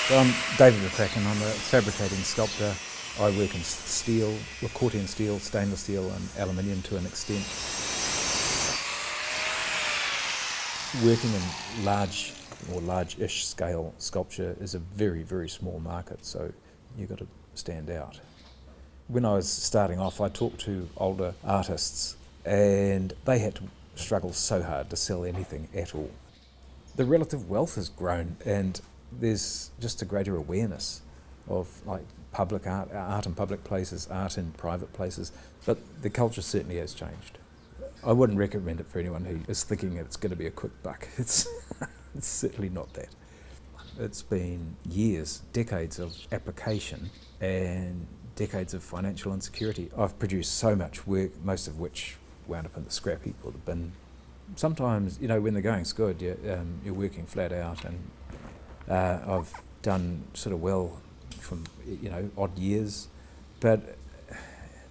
So I'm David McCracken. I'm a fabricating sculptor. I work in steel, Corten steel, stainless steel and aluminium to an extent. Working in large or large-ish scale sculpture is a very, very small market, so you've got to stand out. When I was starting off, I talked to older artists and they had to struggle so hard to sell anything at all. The relative wealth has grown and there's just a greater awareness of like public art in public places, art in private places, but the culture certainly has changed. I wouldn't recommend it for anyone who is thinking it's going to be a quick buck. It's certainly not that. It's been years, decades of application and decades of financial insecurity. I've produced so much work, most of which wound up in the scrap heap or the bin. Sometimes, when the going's good, you're working flat out, and I've done sort of well from odd years, but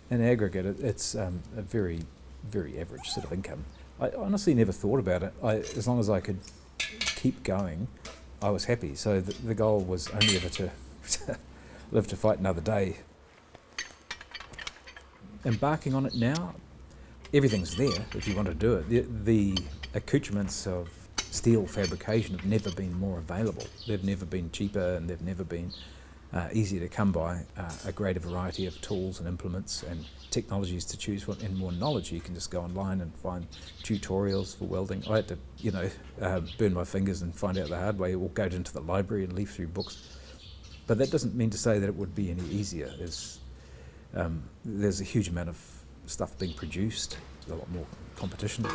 in aggregate it's a very, very average sort of income. I honestly never thought about it. As long as I could keep going, I was happy. So the goal was only ever to live to fight another day. Embarking on it now, everything's there if you want to do it. The accoutrements of steel fabrication have never been more available. They've never been cheaper, and they've never been easier to come by. A greater variety of tools and implements and technologies to choose from, and more knowledge. You can just go online and find tutorials for welding. I had to, burn my fingers and find out the hard way, or go into the library and leaf through books. But that doesn't mean to say that it would be any easier. There's a huge amount of stuff being produced, a lot more competition.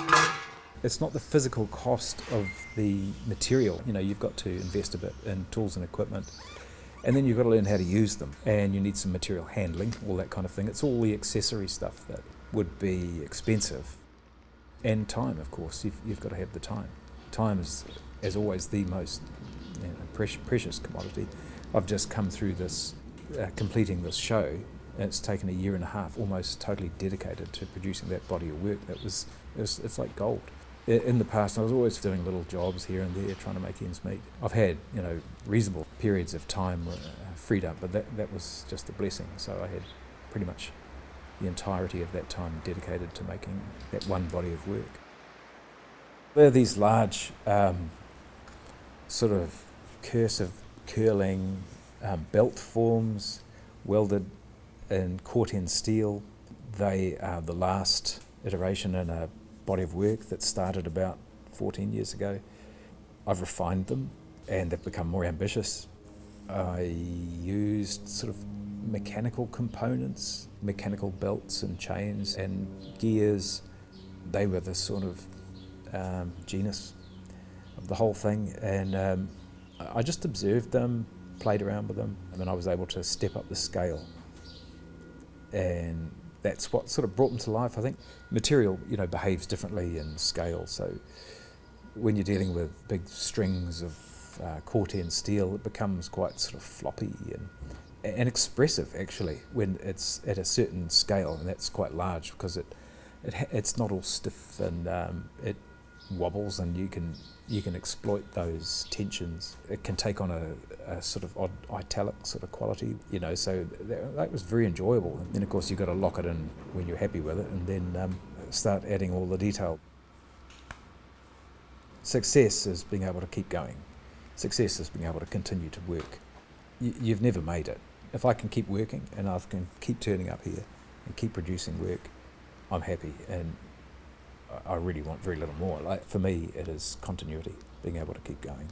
It's not the physical cost of the material. You've got to invest a bit in tools and equipment, and then you've got to learn how to use them, and you need some material handling, all that kind of thing. It's all the accessory stuff that would be expensive. And time, of course. You've got to have the time. Time is, as always, the most precious commodity. I've just come through this, completing this show, and it's taken a year and a half, almost totally dedicated to producing that body of work. It's like gold. In the past, I was always doing little jobs here and there, trying to make ends meet. I've had, reasonable periods of time freed up, but that was just a blessing. So I had pretty much the entirety of that time dedicated to making that one body of work. There are these large, sort of cursive, curling belt forms, welded in Corten steel. They are the last iteration in a body of work that started about 14 years ago. I've refined them and they've become more ambitious. I used sort of mechanical components, mechanical belts and chains and gears. They were the sort of genus of the whole thing, and I just observed them, played around with them, and then I was able to step up the scale, and that's what sort of brought them to life. I think material, behaves differently in scale. So when you're dealing with big strings of Corten steel, it becomes quite sort of floppy and expressive, actually, when it's at a certain scale, and that's quite large because it's not all stiff, and it wobbles, and you can exploit those tensions. It can take on a sort of odd italic sort of quality, so that was very enjoyable. And then of course you've got to lock it in when you're happy with it, and then start adding all the detail. Success is being able to keep going. Success is being able to continue to work. You've never made it. If I can keep working and I can keep turning up here and keep producing work, I'm happy, and I really want very little more. For me, it is continuity, being able to keep going.